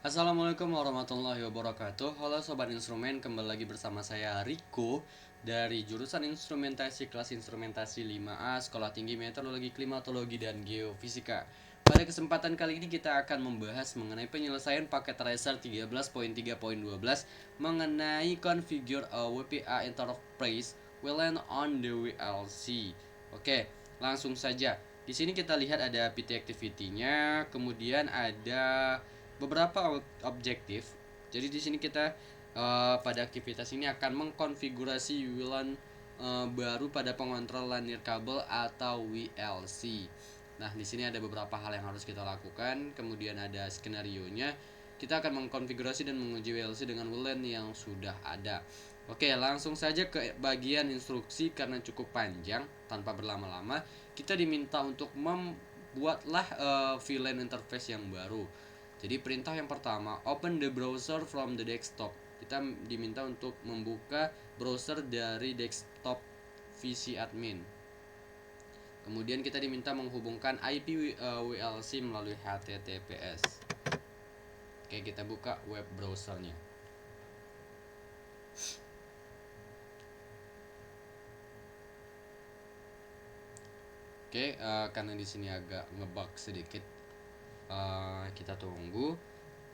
Assalamualaikum warahmatullahi wabarakatuh. Halo Sobat Instrumen, kembali lagi bersama saya Riko dari jurusan Instrumentasi kelas Instrumentasi 5A Sekolah Tinggi Meteorologi, Klimatologi, dan Geofisika. Pada kesempatan kali ini kita akan membahas mengenai penyelesaian paket Tracer 13.3.12 mengenai configure a WPA interface VLAN on the WLC. Oke, langsung saja. Di sini kita lihat ada PT activity-nya, kemudian ada beberapa objektif. Jadi di sini kita pada aktivitas ini akan mengkonfigurasi WLAN baru pada pengontrol LAN Nirkabel atau WLC. Nah, di sini ada beberapa hal yang harus kita lakukan. Kemudian ada skenario-nya. Kita akan mengkonfigurasi dan menguji WLC dengan WLAN yang sudah ada. Oke, langsung saja ke bagian instruksi karena cukup panjang. Tanpa berlama-lama, kita diminta untuk membuatlah VLAN interface yang baru. Jadi perintah yang pertama, open the browser from the desktop. Kita diminta untuk membuka browser dari desktop VC admin. Kemudian kita diminta menghubungkan IP WLC melalui HTTPS. Oke, kita buka web browsernya. Oke, karena di sini agak ngebug sedikit, kita tunggu.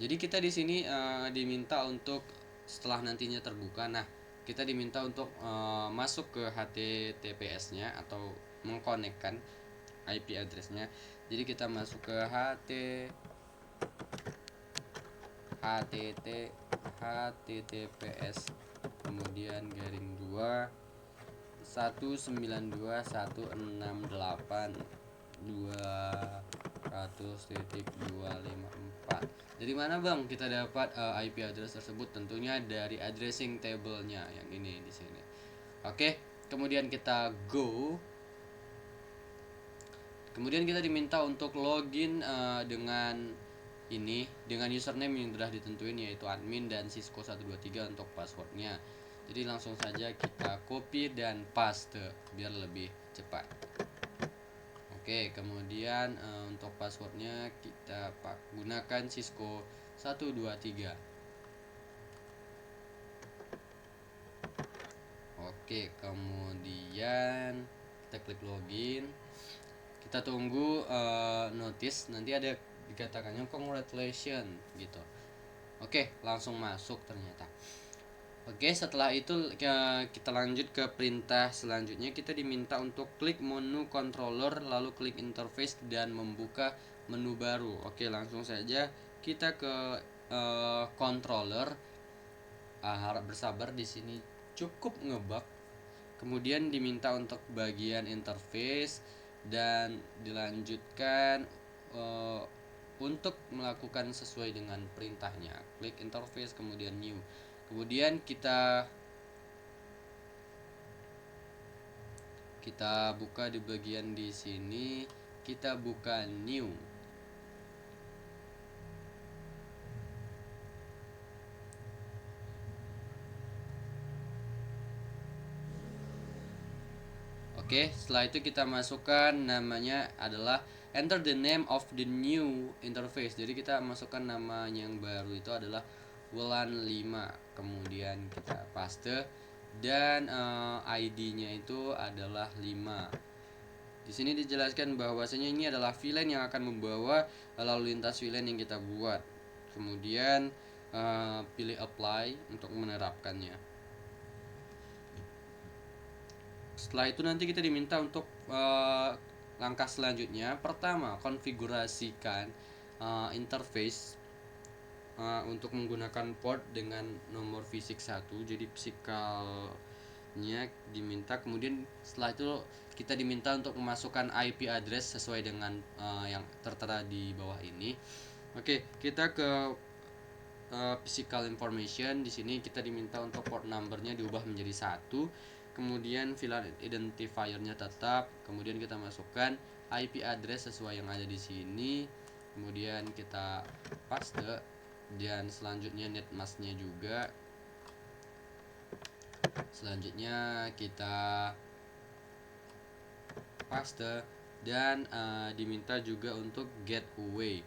Jadi kita di sini diminta untuk setelah nantinya terbuka, nah kita diminta untuk masuk ke HTTPS-nya atau mengkonekkan IP address-nya. Jadi kita masuk ke HTTPS kemudian garing 2 192.168.200.254. Dari mana Bang kita dapat IP address tersebut? Tentunya dari addressing table-nya yang ini di sini. Oke, kemudian kita go. Kemudian kita diminta untuk login dengan username yang sudah ditentuin, yaitu admin dan Cisco 123 untuk passwordnya. Jadi langsung saja kita copy dan paste biar lebih cepat. Oke, kemudian untuk passwordnya kita gunakan Cisco 123. Oke, kemudian kita klik login. Kita tunggu notice, nanti ada dikatakannya congratulations gitu. Oke, langsung masuk ternyata. Oke, setelah itu kita lanjut ke perintah selanjutnya. Kita diminta untuk klik menu controller, lalu klik interface dan membuka menu baru. Oke, langsung saja kita ke controller. Harap bersabar, di sini cukup ngebug. Kemudian diminta untuk bagian interface dan dilanjutkan untuk melakukan sesuai dengan perintahnya. Klik interface kemudian new. Kemudian kita buka di bagian di sini, kita buka new. Oke, setelah itu kita masukkan namanya adalah enter the name of the new interface. Jadi kita masukkan nama yang baru itu adalah WLAN 5. Kemudian kita paste dan ID-nya itu adalah 5. Di sini dijelaskan bahwasanya ini adalah VLAN yang akan membawa lalu lintas VLAN yang kita buat. Kemudian pilih apply untuk menerapkannya. Setelah itu nanti kita diminta untuk langkah selanjutnya. Pertama, konfigurasikan interface untuk menggunakan port dengan nomor fisik 1. Jadi physical-nya diminta. Kemudian setelah itu kita diminta untuk memasukkan IP address sesuai dengan yang tertera di bawah ini. Oke, kita ke physical information. Di sini kita diminta untuk port numbernya diubah menjadi 1. Kemudian VLAN identifier-nya tetap. Kemudian kita masukkan IP address sesuai yang ada di sini. Kemudian kita paste dan selanjutnya netmask-nya juga. Selanjutnya kita paste dan diminta juga untuk get away.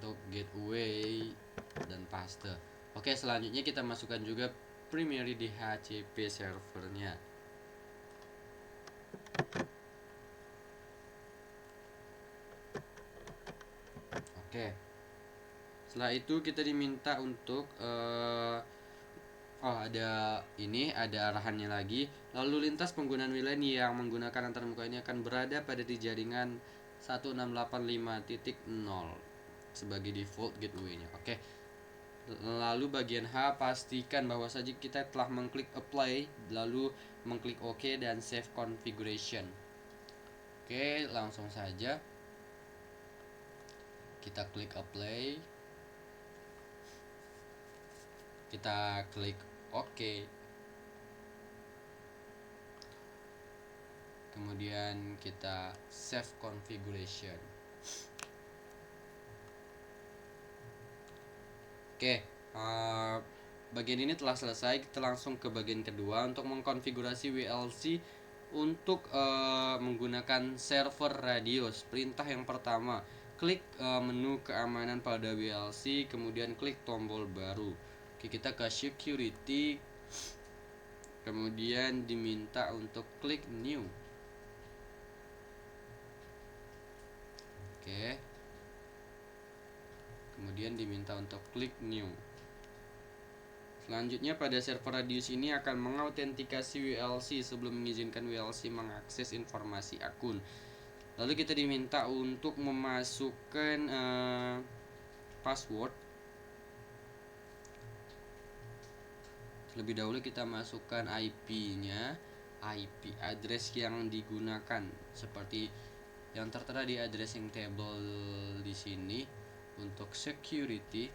untuk gateway dan paste. Oke, selanjutnya kita masukkan juga primary DHCP servernya. Oke, setelah itu kita diminta untuk ada arahannya lagi. Lalu lintas penggunaan WLAN yang menggunakan antarmuka ini akan berada pada di jaringan 1685.0 sebagai default gateway-nya. Oke. Lalu bagian H, pastikan bahwa saja kita telah mengklik apply, lalu mengklik OK dan save configuration. Oke, langsung saja kita klik apply, kita klik OK, kemudian kita save configuration. Oke, bagian ini telah selesai. Kita langsung ke bagian kedua untuk mengkonfigurasi WLC untuk menggunakan server Radius. Perintah yang pertama, klik menu keamanan pada WLC, kemudian klik tombol baru. Oke, kita ke security, kemudian diminta untuk klik new. Oke, kemudian diminta untuk klik new. Selanjutnya pada server Radius ini akan mengautentikasi WLC sebelum mengizinkan WLC mengakses informasi akun. Lalu kita diminta untuk memasukkan password. Terlebih dahulu kita masukkan IP-nya, IP address yang digunakan seperti yang tertera di addressing table di sini. Untuk security,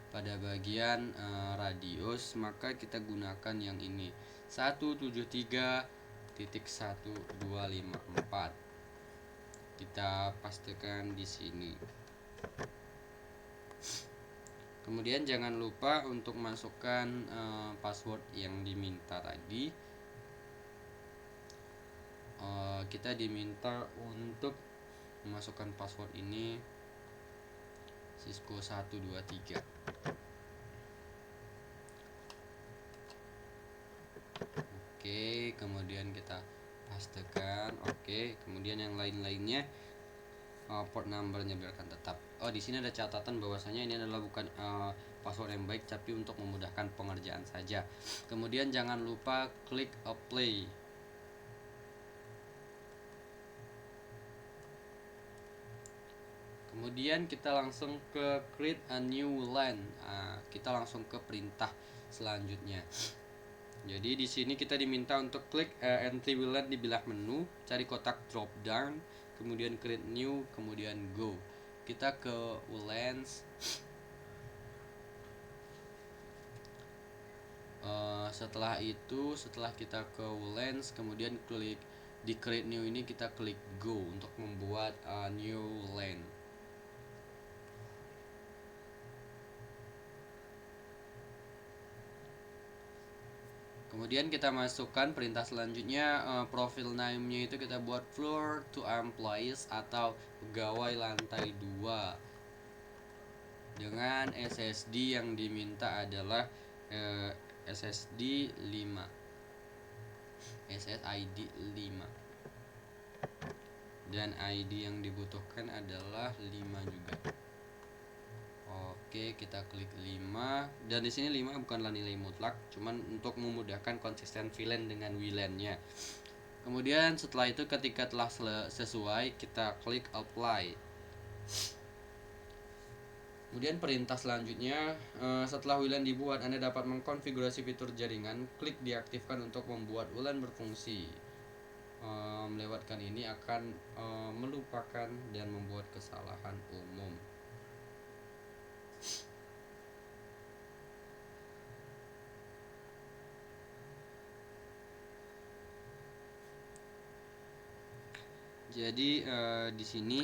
pada bagian radius maka kita gunakan yang ini 173.1254. Kita pastikan di sini. Kemudian jangan lupa untuk masukkan password yang diminta tadi. Kita diminta untuk memasukkan password ini Cisco 123. Oke, kemudian kita pastekan. Oke, kemudian yang lain-lainnya port numbernya biarkan tetap. Di sini ada catatan bahwasanya ini adalah bukan password yang baik, tapi untuk memudahkan pengerjaan saja. Kemudian jangan lupa klik apply. Kemudian kita langsung ke create a new LAN. Kita langsung ke perintah selanjutnya. Jadi di sini kita diminta untuk klik entry WLAN di bilah menu, cari kotak drop down, kemudian create new, kemudian go. Kita ke WLANs. Setelah kita ke WLANs, kemudian klik di create new ini, kita klik go untuk membuat new LAN. Kemudian kita masukkan perintah selanjutnya, profil name-nya itu kita buat floor to employees atau pegawai lantai 2 dengan SSD yang diminta adalah SSD 5, SSID 5, dan ID yang dibutuhkan adalah 5 juga. Oke, kita klik 5, dan di sini 5 bukanlah nilai mutlak, cuman untuk memudahkan konsisten VLAN dengan WLAN-nya. Kemudian setelah itu ketika telah sesuai, kita klik apply. Kemudian perintah selanjutnya, setelah WLAN dibuat, Anda dapat mengkonfigurasi fitur jaringan. Klik diaktifkan untuk membuat WLAN berfungsi. Melewatkan ini akan melupakan dan membuat kesalahan umum. Jadi di sini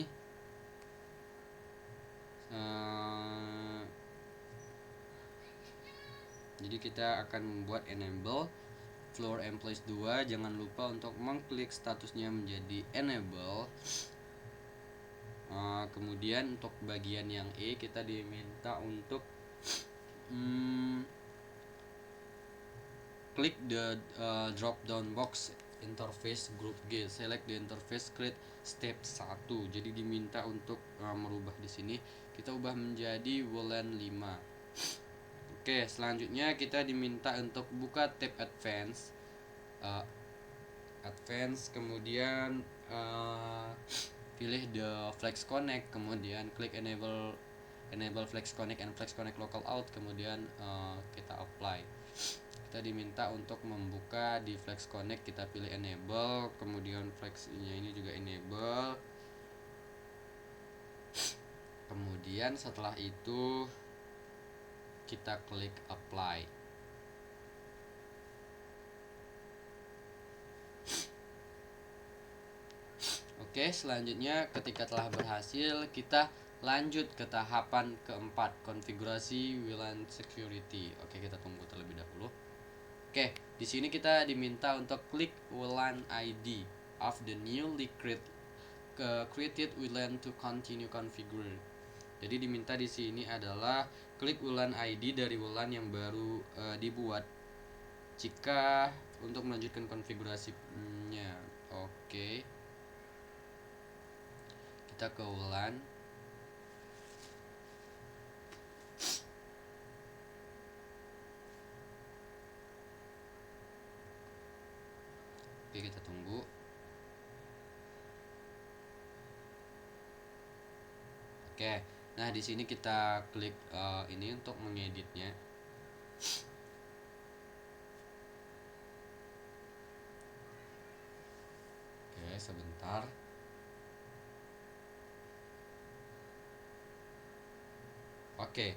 jadi kita akan membuat enable floor employees 2. Jangan lupa untuk mengklik statusnya menjadi enable. Kemudian untuk bagian yang E kita diminta untuk klik the drop down box interface group G, select the interface, create step 1. Jadi diminta untuk merubah di sini, kita ubah menjadi WLAN 5. Oke, selanjutnya kita diminta untuk buka tab advance, kemudian pilih the flex connect, kemudian klik enable flex connect and flex connect local out, kemudian kita apply. Kita diminta untuk membuka di flex connect, kita pilih enable, kemudian flexnya ini juga enable. Kemudian setelah itu kita klik apply. Oke, selanjutnya ketika telah berhasil, kita lanjut ke tahapan keempat, konfigurasi WLAN security. Oke, kita tunggu terlebih dahulu. Oke, di sini kita diminta untuk klik WLAN ID of the newly created WLAN to continue configure. Jadi diminta di sini adalah klik WLAN ID dari WLAN yang baru dibuat jika untuk melanjutkan konfigurasinya. Oke. Kita ke WLAN. Oke, kita tunggu. Oke, nah di sini kita klik ini untuk mengeditnya. Oke, sebentar. Oke,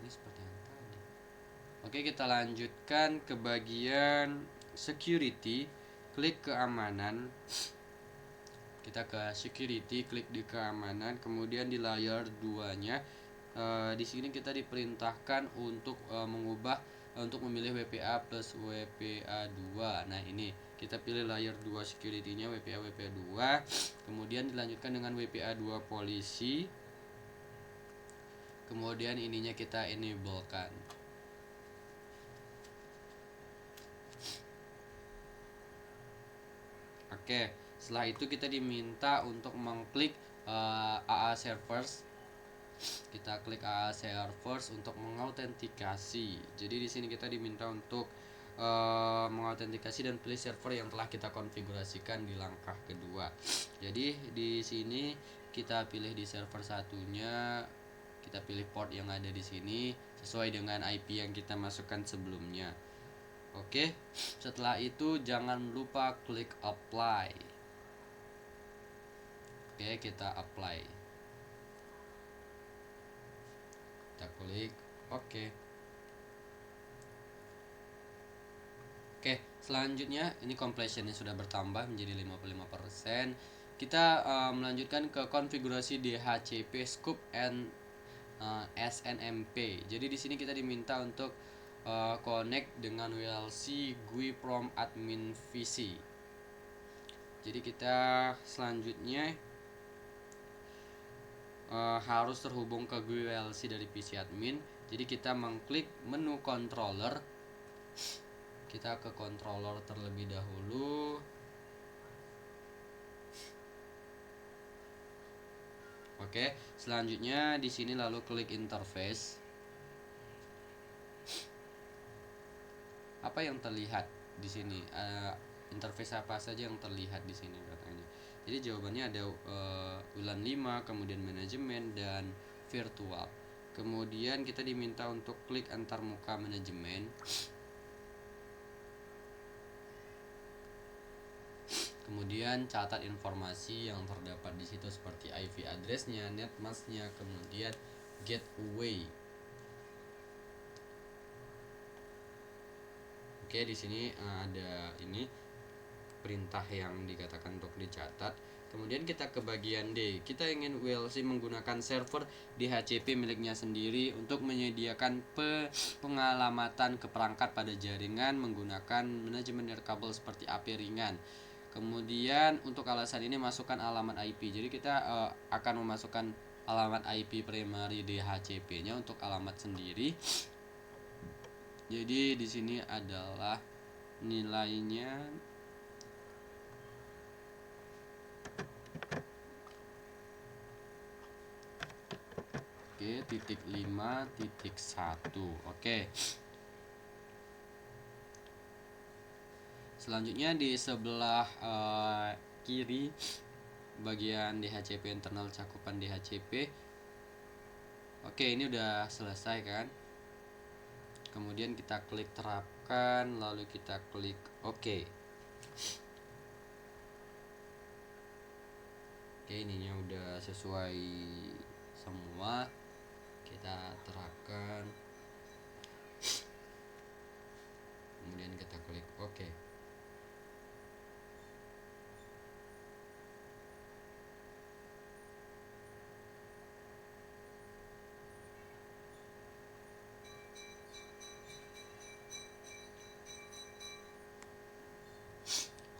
ini seperti yang tadi. Oke, kita lanjutkan ke bagian security, klik keamanan. Kita ke security, klik di keamanan, kemudian di layer 2-nya di sini kita diperintahkan untuk untuk memilih WPA plus WPA 2. Nah, ini kita pilih layer 2 security-nya WPA 2, kemudian dilanjutkan dengan WPA 2 polisi. Kemudian ininya kita enable-kan. Oke, setelah itu kita diminta untuk mengklik AA servers. Kita klik AA servers untuk mengautentikasi. Jadi di sini kita diminta untuk mengautentikasi dan pilih server yang telah kita konfigurasikan di langkah kedua. Jadi di sini kita pilih di server satunya, kita pilih port yang ada di sini sesuai dengan IP yang kita masukkan sebelumnya. Oke, setelah itu jangan lupa klik apply. Oke, kita apply. Kita klik oke. Oke, selanjutnya ini completionnya sudah bertambah menjadi 55%. Kita melanjutkan ke konfigurasi DHCP scope and SNMP. Jadi di sini kita diminta untuk connect dengan WLC GUI from admin VC. Jadi kita selanjutnya harus terhubung ke GUI WLC dari PC admin. Jadi kita mengklik menu controller. Kita ke controller terlebih dahulu. Oke, selanjutnya di sini lalu klik interface. Apa yang terlihat di sini? Interface apa saja yang terlihat di sini katanya. Jadi jawabannya ada WLAN 5, kemudian manajemen dan virtual. Kemudian kita diminta untuk klik antar muka manajemen. Kemudian catat informasi yang terdapat di situ seperti IP address-nya, net mask-nya, kemudian gateway. Oke, di sini ada ini perintah yang dikatakan untuk dicatat. Kemudian kita ke bagian D. Kita ingin WLC menggunakan server DHCP miliknya sendiri untuk menyediakan pengalamatan ke perangkat pada jaringan menggunakan manajemen nirkabel seperti AP ringan. Kemudian untuk alasan ini masukkan alamat IP. Jadi kita akan memasukkan alamat IP primary DHCP-nya untuk alamat sendiri. Jadi di sini adalah nilainya titik 5.1. Oke. Selanjutnya di sebelah kiri bagian DHCP internal, cakupan DHCP. Oke, ini udah selesai kan? Kemudian kita klik terapkan, lalu kita klik OK. Oke, ininya udah sesuai semua. Kita terapkan, kemudian kita klik OK.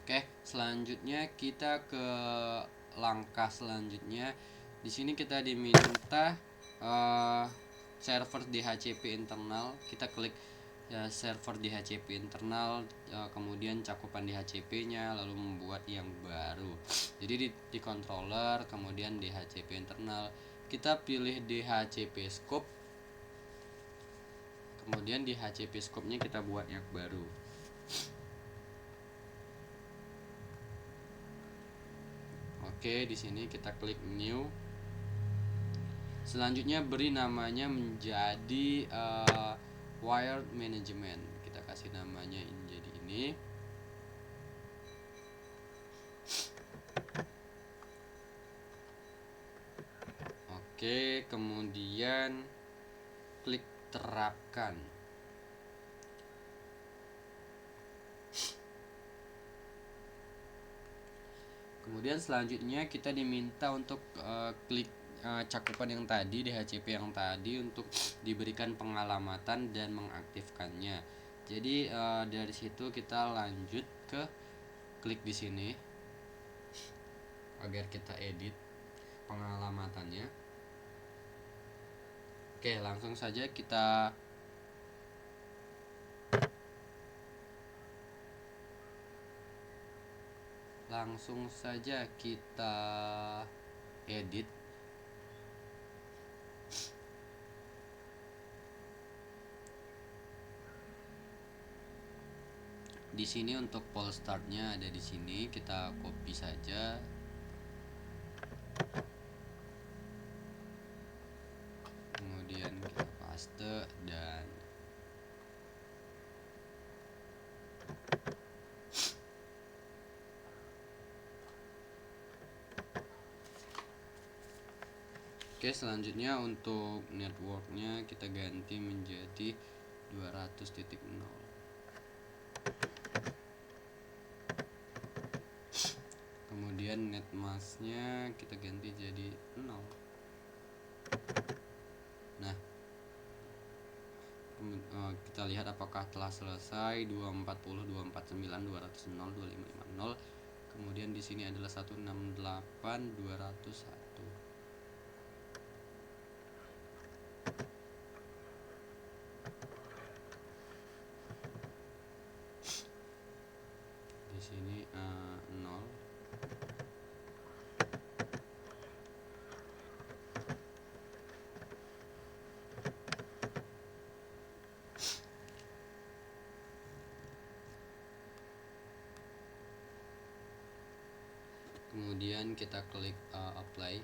Oke, selanjutnya kita ke langkah selanjutnya. Di sini kita diminta server DHCP internal. Kita klik server DHCP internal, kemudian cakupan DHCP-nya, lalu membuat yang baru. Jadi di controller, kemudian DHCP internal, kita pilih DHCP scope, kemudian DHCP scope-nya kita buat yang baru. Oke, di sini kita klik new. Selanjutnya beri namanya menjadi wired management. Kita kasih namanya menjadi ini. Oke, kemudian klik terapkan. Kemudian selanjutnya kita diminta untuk klik cakupan yang tadi, DHCP yang tadi, untuk diberikan pengalamatan dan mengaktifkannya. Jadi dari situ kita lanjut ke klik di sini agar kita edit pengalamatannya. Oke, langsung saja kita edit. Di sini untuk poll startnya ada di sini, kita copy saja. Kemudian kita paste dan oke, selanjutnya untuk networknya kita ganti menjadi 200.0. Kemudian netmasknya kita ganti jadi 0. Nah, kita lihat apakah telah selesai. 240, 249, 200, 0, 2550. Kemudian di sini adalah 168, 201. Di sini 0. Kemudian kita klik apply.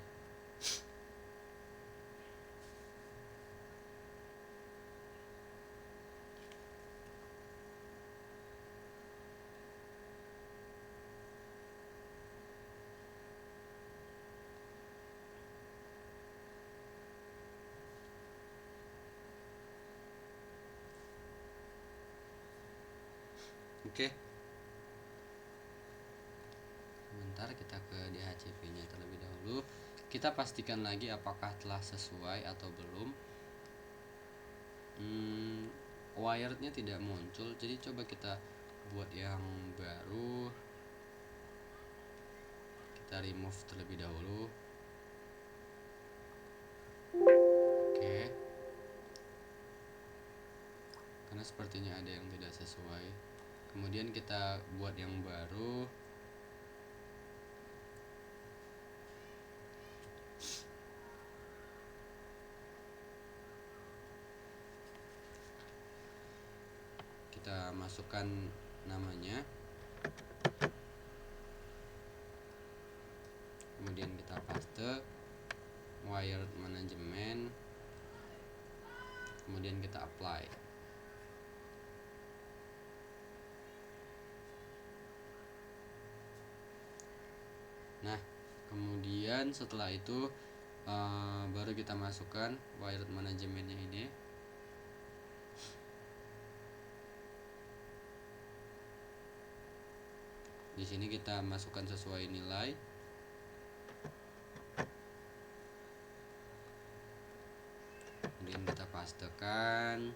Oke. Sebentar, kita ke DHCP-nya terlebih dahulu. Kita pastikan lagi apakah telah sesuai atau belum. Wirednya tidak muncul, jadi coba kita buat yang baru. kita remove terlebih dahulu. Oke, karena sepertinya ada yang tidak sesuai. Kemudian kita buat yang baru. Kita masukkan namanya, kemudian kita paste wired management, kemudian kita apply. Nah, kemudian setelah itu baru kita masukkan wired manajemennya ini. Di sini kita masukkan sesuai nilai. Kemudian kita pastekan.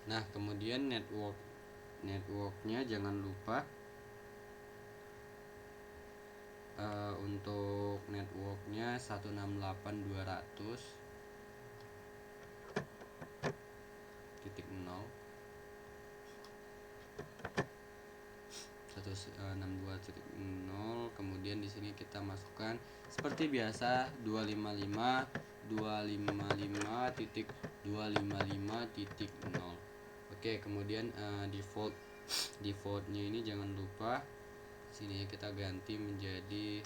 Nah, kemudian networknya jangan lupa untuk networknya 168.200.0 162.0. Kemudian di sini kita masukkan seperti biasa 255.255.0. Oke, kemudian defaultnya ini jangan lupa sini kita ganti menjadi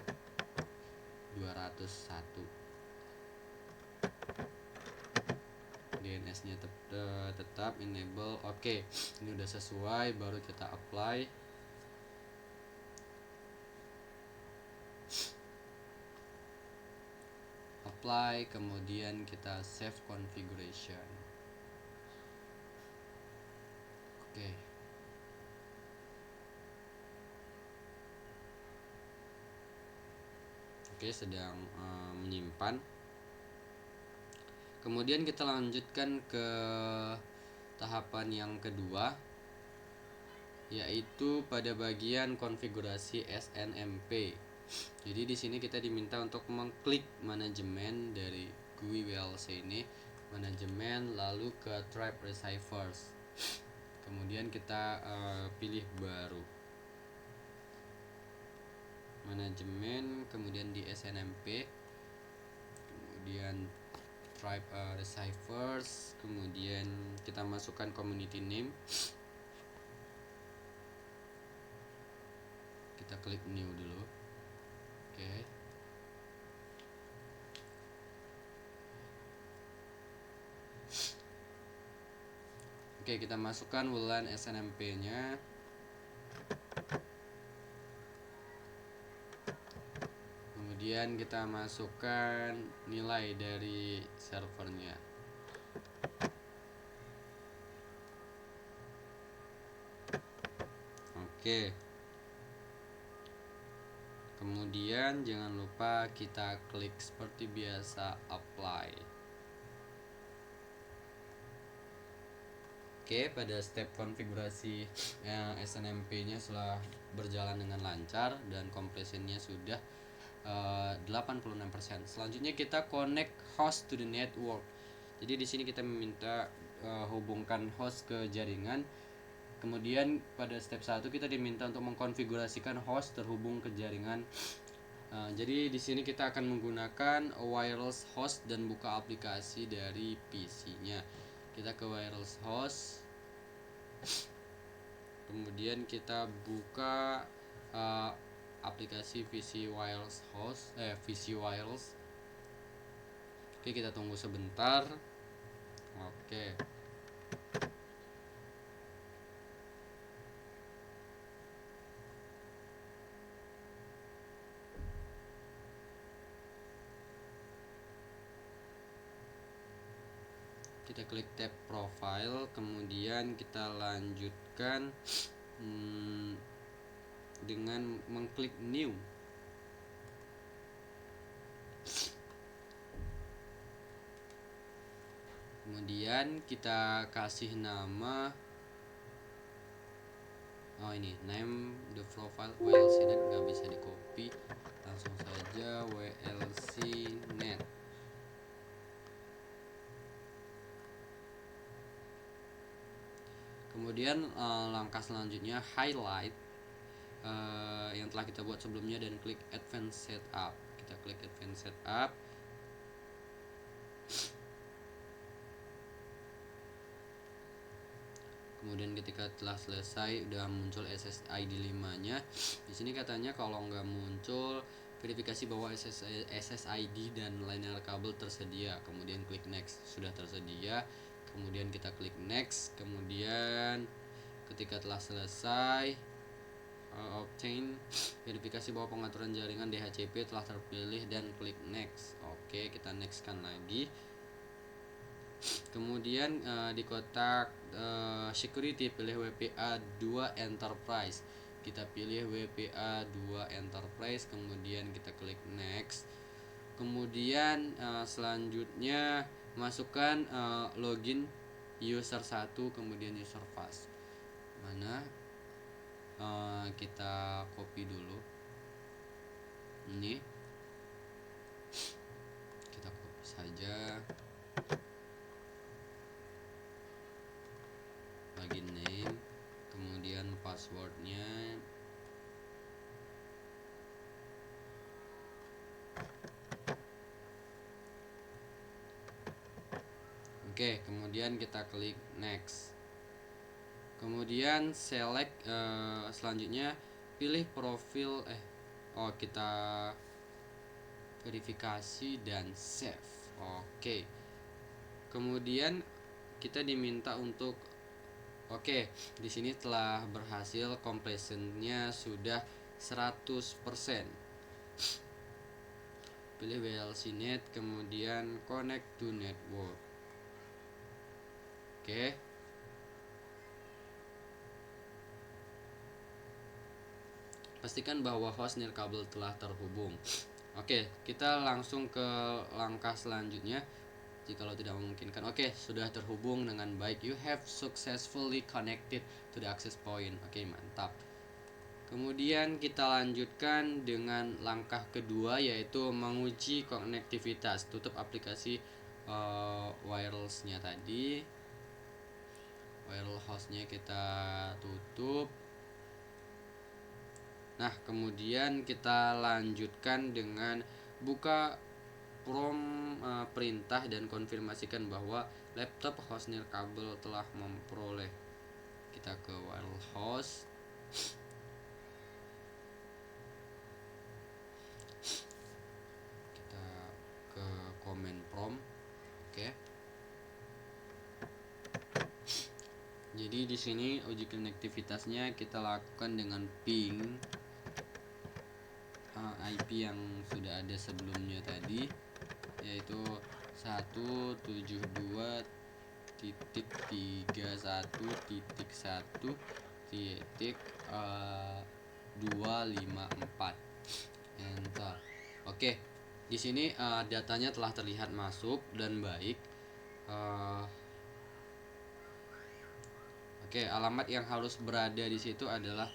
201. DNS nya tetap enable. Oke, ini udah sesuai, baru kita apply. Kemudian kita save configuration. Oke, sedang menyimpan. Kemudian kita lanjutkan ke tahapan yang kedua, yaitu pada bagian konfigurasi SNMP. Jadi di sini kita diminta untuk mengklik manajemen dari GUI WLC ini, manajemen, lalu ke Tribe Receivers. Kemudian kita pilih baru manajemen, kemudian di SNMP, kemudian Tribe Receivers, kemudian kita masukkan community name, kita klik new dulu. Oke, kita masukkan WLAN SNMP nya. Kemudian kita masukkan nilai dari servernya. Oke. Kemudian jangan lupa kita klik seperti biasa apply. Oke, pada step konfigurasi SNMP nya setelah berjalan dengan lancar dan completionnya sudah 86%. Selanjutnya kita connect host to the network. Jadi di sini kita meminta hubungkan host ke jaringan. Kemudian pada step 1 kita diminta untuk mengkonfigurasikan host terhubung ke jaringan. Jadi di sini kita akan menggunakan wireless host dan buka aplikasi dari PC-nya. Kita ke wireless host. Kemudian kita buka aplikasi VC Wireless host, VC Wireless. Oke, kita tunggu sebentar. Oke. Kita klik tab profile, kemudian kita lanjutkan dengan mengklik new. Kemudian kita kasih nama, ini name the profile WLCnet, nggak bisa di copy, langsung saja WLCnet. Kemudian langkah selanjutnya highlight yang telah kita buat sebelumnya dan klik advanced setup. Kita klik advanced setup. Kemudian ketika telah selesai udah muncul SSID 5-nya. Di sini katanya kalau nggak muncul, verifikasi bahwa SSID dan linear kabel tersedia. Kemudian klik next, sudah tersedia. Kemudian kita klik next. Kemudian ketika telah selesai, obtain verifikasi bahwa pengaturan jaringan DHCP telah terpilih dan klik next. Oke, kita next kan lagi. Kemudian di kotak security pilih WPA 2 Enterprise. Kita pilih WPA 2 Enterprise, kemudian kita klik next. Kemudian selanjutnya masukkan login user 1 kemudian user fast. Mana kita copy dulu. Ini kita copy saja. Login name, kemudian passwordnya. Oke, kemudian kita klik next. Kemudian select selanjutnya pilih profil kita verifikasi dan save. Oke. Kemudian kita diminta untuk di sini telah berhasil, completionnya sudah 100%. Pilih WLCnet, kemudian connect to network. Oke. Pastikan bahwa host nirkabel telah terhubung. Oke, kita langsung ke langkah selanjutnya. Jikalau tidak memungkinkan, sudah terhubung dengan baik. You have successfully connected to the access point. Mantap. Kemudian kita lanjutkan dengan langkah kedua, yaitu menguji konektivitas. Tutup aplikasi wirelessnya tadi. Wireless hostnya kita tutup. Nah, kemudian kita lanjutkan dengan buka perintah dan konfirmasikan bahwa laptop host nirkabel telah memperoleh. Kita ke wireless host. Kita ke command prompt. Jadi di sini uji konektivitasnya kita lakukan dengan ping IP yang sudah ada sebelumnya tadi, yaitu 172.1.1.254. Enter. Di sini datanya telah terlihat masuk dan baik. Alamat yang harus berada di situ adalah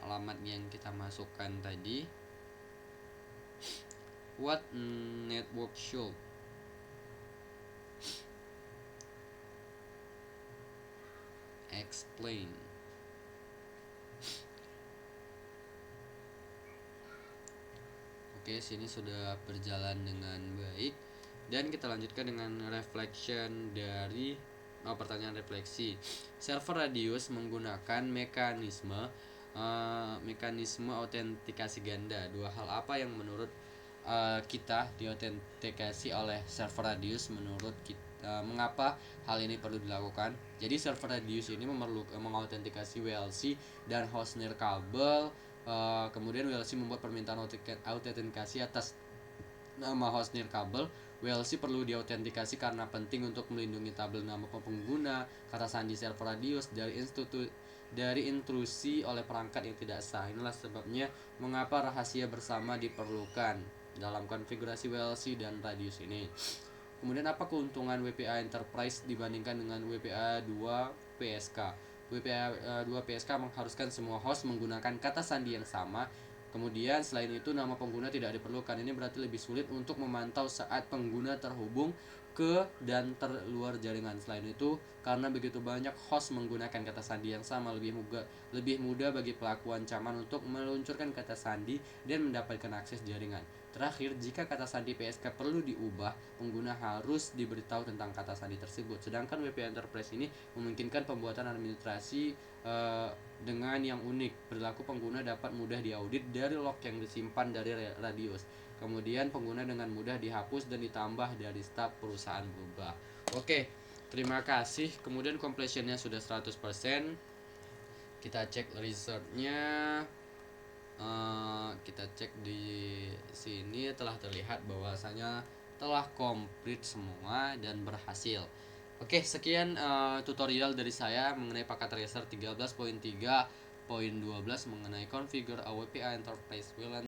alamat yang kita masukkan tadi. What network should explain. Sini sudah berjalan dengan baik, dan kita lanjutkan dengan reflection dari pertanyaan refleksi. Server Radius menggunakan mekanisme autentikasi ganda. Dua hal apa yang menurut kita diautentikasi oleh server Radius? Menurut kita, mengapa hal ini perlu dilakukan? Jadi server Radius ini mengautentikasi WLC dan host nirkabel. Kemudian WLC membuat permintaan autentikasi atas nama host nirkabel. WLC perlu diautentikasi karena penting untuk melindungi tabel nama pengguna, kata sandi server Radius dari intrusi oleh perangkat yang tidak sah. Inilah sebabnya mengapa rahasia bersama diperlukan dalam konfigurasi WLC dan Radius ini. Kemudian apa keuntungan WPA Enterprise dibandingkan dengan WPA 2 PSK? WPA 2 PSK mengharuskan semua host menggunakan kata sandi yang sama. Kemudian selain itu nama pengguna tidak diperlukan. Ini berarti lebih sulit untuk memantau saat pengguna terhubung ke dan terluar jaringan. Selain itu, karena begitu banyak host menggunakan kata sandi yang sama, lebih mudah bagi pelaku ancaman untuk meluncurkan kata sandi dan mendapatkan akses jaringan. Terakhir, jika kata sandi PSK perlu diubah, pengguna harus diberitahu tentang kata sandi tersebut. Sedangkan WP Enterprise ini memungkinkan pembuatan administrasi dengan yang unik. Perilaku pengguna dapat mudah diaudit dari log yang disimpan dari radius. Kemudian pengguna dengan mudah dihapus dan ditambah dari staf perusahaan berubah. Oke, terima kasih. Kemudian completionnya sudah 100%. Kita cek resultnya. Kita cek di sini telah terlihat bahwasanya telah komplit semua dan berhasil. Oke, sekian tutorial dari saya mengenai paket tracer 13.3.12 mengenai configure a WPA Enterprise VLAN